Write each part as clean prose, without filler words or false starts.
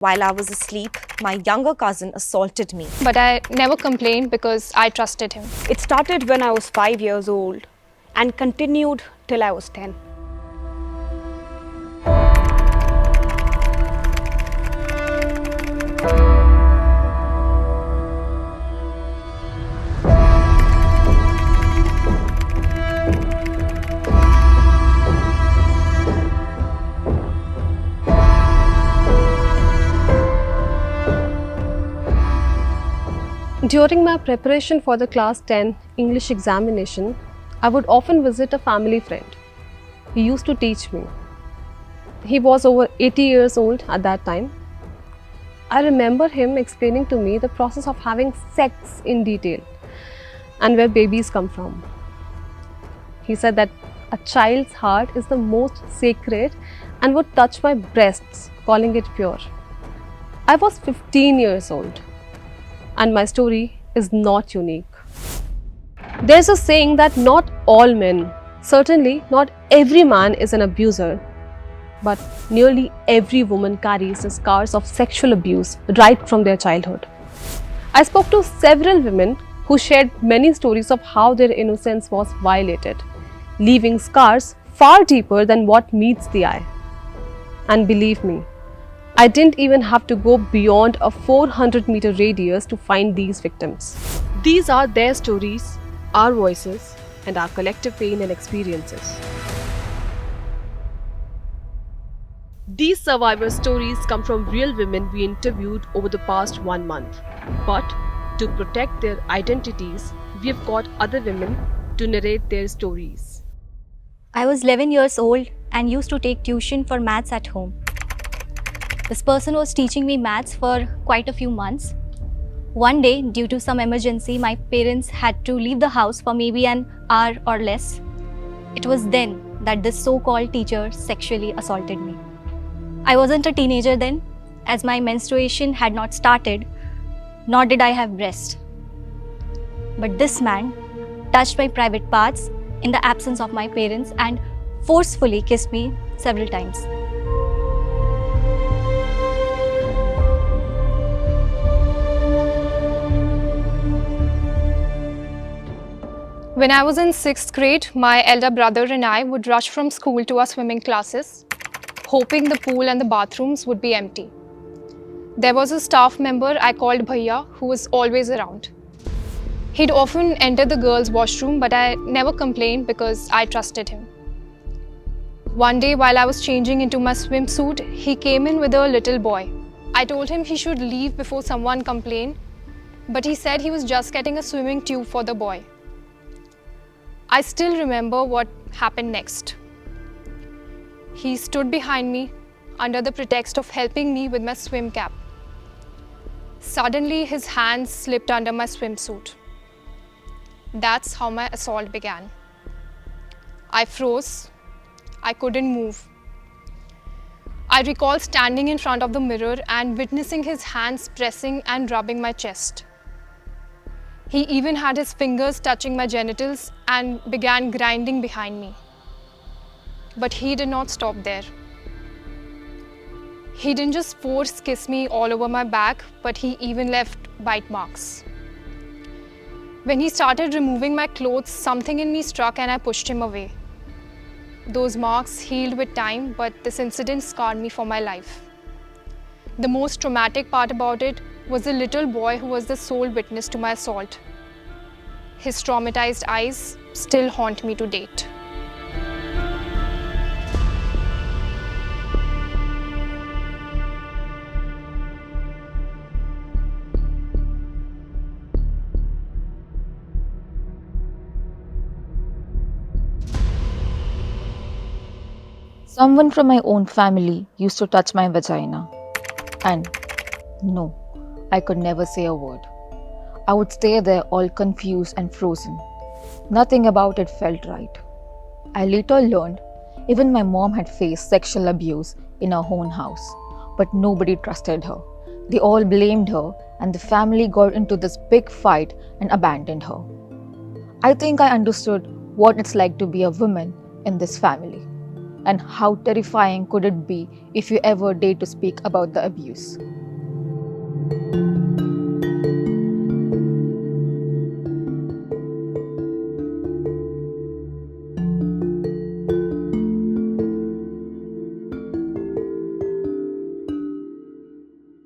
While I was asleep, my younger cousin assaulted me. But I never complained because I trusted him. It started when I was 5 years old and continued till I was 10. During my preparation for the class 10 English examination, I would often visit a family friend. He used to teach me. He was over 80 years old at that time. I remember him explaining to me the process of having sex in detail and where babies come from. He said that a child's heart is the most sacred and would touch my breasts, calling it pure. I was 15 years old. And my story is not unique. There's a saying that not all men, certainly not every man is an abuser, but nearly every woman carries the scars of sexual abuse right from their childhood. I spoke to several women who shared many stories of how their innocence was violated, leaving scars far deeper than what meets the eye. And believe me, I didn't even have to go beyond a 400-meter radius to find these victims. These are their stories, our voices, and our collective pain and experiences. These survivor stories come from real women we interviewed over the past 1 month. But to protect their identities, we have got other women to narrate their stories. I was 11 years old and used to take tuition for maths at home. This person was teaching me maths for quite a few months. One day, due to some emergency, my parents had to leave the house for maybe an hour or less. It was then that this so-called teacher sexually assaulted me. I wasn't a teenager then, as my menstruation had not started, nor did I have breasts. But this man touched my private parts in the absence of my parents and forcefully kissed me several times. When I was in 6th grade, my elder brother and I would rush from school to our swimming classes, hoping the pool and the bathrooms would be empty. There was a staff member I called Bhaiya who was always around. He'd often enter the girls' washroom, but I never complained because I trusted him. One day, while I was changing into my swimsuit, he came in with a little boy. I told him he should leave before someone complained, but he said he was just getting a swimming tube for the boy. I still remember what happened next. He stood behind me under the pretext of helping me with my swim cap. Suddenly, his hands slipped under my swimsuit. That's how my assault began. I froze. I couldn't move. I recall standing in front of the mirror and witnessing his hands pressing and rubbing my chest. He even had his fingers touching my genitals and began grinding behind me. But he did not stop there. He didn't just force kiss me all over my back, but he even left bite marks. When he started removing my clothes, something in me struck and I pushed him away. Those marks healed with time, but this incident scarred me for my life. The most traumatic part about it was the little boy who was the sole witness to my assault. His traumatized eyes still haunt me to date. Someone from my own family used to touch my vagina. And no, I could never say a word. I would stay there all confused and frozen. Nothing about it felt right. I later learned even my mom had faced sexual abuse in her own house, but nobody trusted her. They all blamed her, and the family got into this big fight and abandoned her. I think I understood what it's like to be a woman in this family. And how terrifying could it be if you ever dare to speak about the abuse?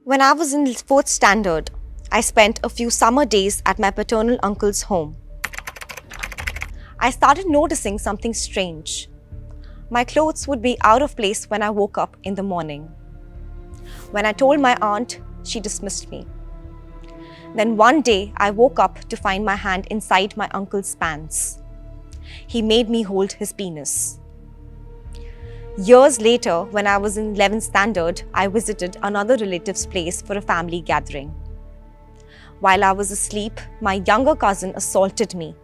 When I was in fourth standard, I spent a few summer days at my paternal uncle's home. I started noticing something strange. My clothes would be out of place when I woke up in the morning. When I told my aunt, she dismissed me. Then one day, I woke up to find my hand inside my uncle's pants. He made me hold his penis. Years later, when I was in 11th standard, I visited another relative's place for a family gathering. While I was asleep, my younger cousin assaulted me.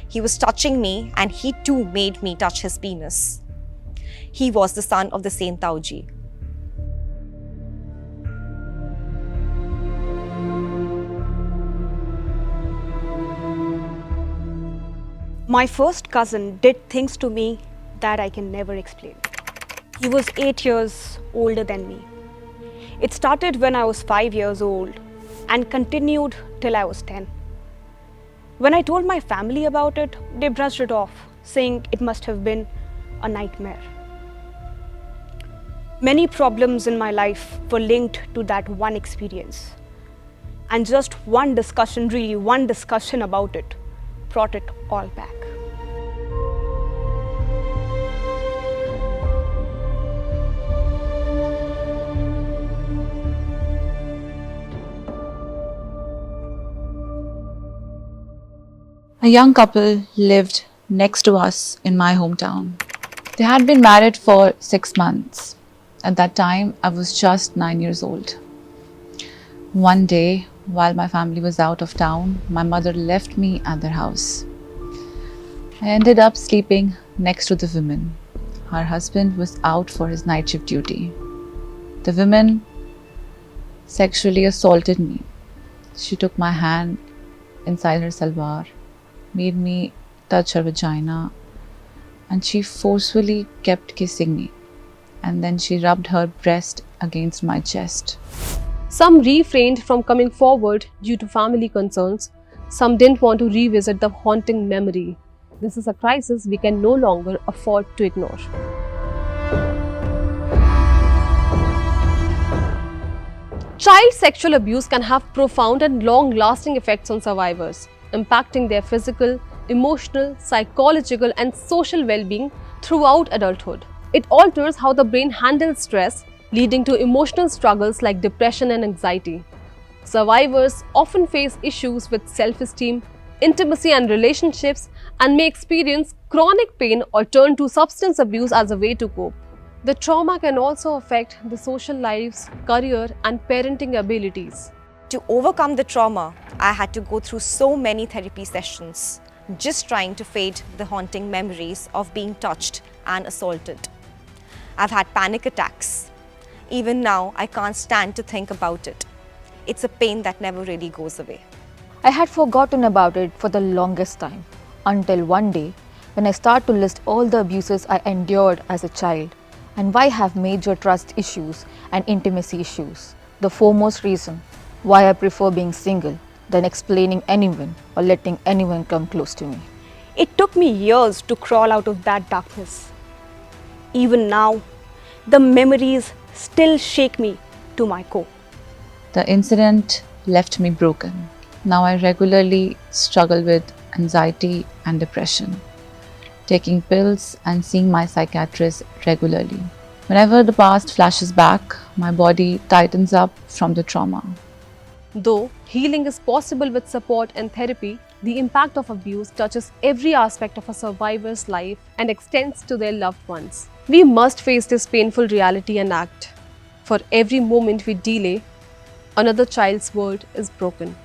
He was touching me and he too made me touch his penis. He was the son of the same Tauji. My first cousin did things to me that I can never explain. He was 8 years older than me. It started when I was 5 years old and continued till I was 10. When I told my family about it, they brushed it off, saying it must have been a nightmare. Many problems in my life were linked to that one experience. And just one discussion about it, brought it all back. A young couple lived next to us in my hometown. They had been married for 6 months. At that time, I was just 9 years old. One day, while my family was out of town, my mother left me at their house. I ended up sleeping next to the woman. Her husband was out for his night shift duty. The woman sexually assaulted me. She took my hand inside her salwar, made me touch her vagina, and she forcefully kept kissing me. And then she rubbed her breast against my chest. Some refrained from coming forward due to family concerns. Some didn't want to revisit the haunting memory. This is a crisis we can no longer afford to ignore. Child sexual abuse can have profound and long-lasting effects on survivors, impacting their physical, emotional, psychological, and social well-being throughout adulthood. It alters how the brain handles stress, leading to emotional struggles like depression and anxiety. Survivors often face issues with self-esteem, intimacy, and relationships, and may experience chronic pain or turn to substance abuse as a way to cope. The trauma can also affect the social lives, career, and parenting abilities. To overcome the trauma, I had to go through so many therapy sessions, just trying to fade the haunting memories of being touched and assaulted. I've had panic attacks. Even now, I can't stand to think about it. It's a pain that never really goes away. I had forgotten about it for the longest time, until one day when I started to list all the abuses I endured as a child and why I have major trust issues and intimacy issues. The foremost reason why I prefer being single than explaining anyone or letting anyone come close to me. It took me years to crawl out of that darkness. Even now, the memories still shake me to my core. The incident left me broken. Now I regularly struggle with anxiety and depression, taking pills and seeing my psychiatrist regularly. Whenever the past flashes back, my body tightens up from the trauma. Though healing is possible with support and therapy, the impact of abuse touches every aspect of a survivor's life and extends to their loved ones. We must face this painful reality and act. For every moment we delay, another child's world is broken.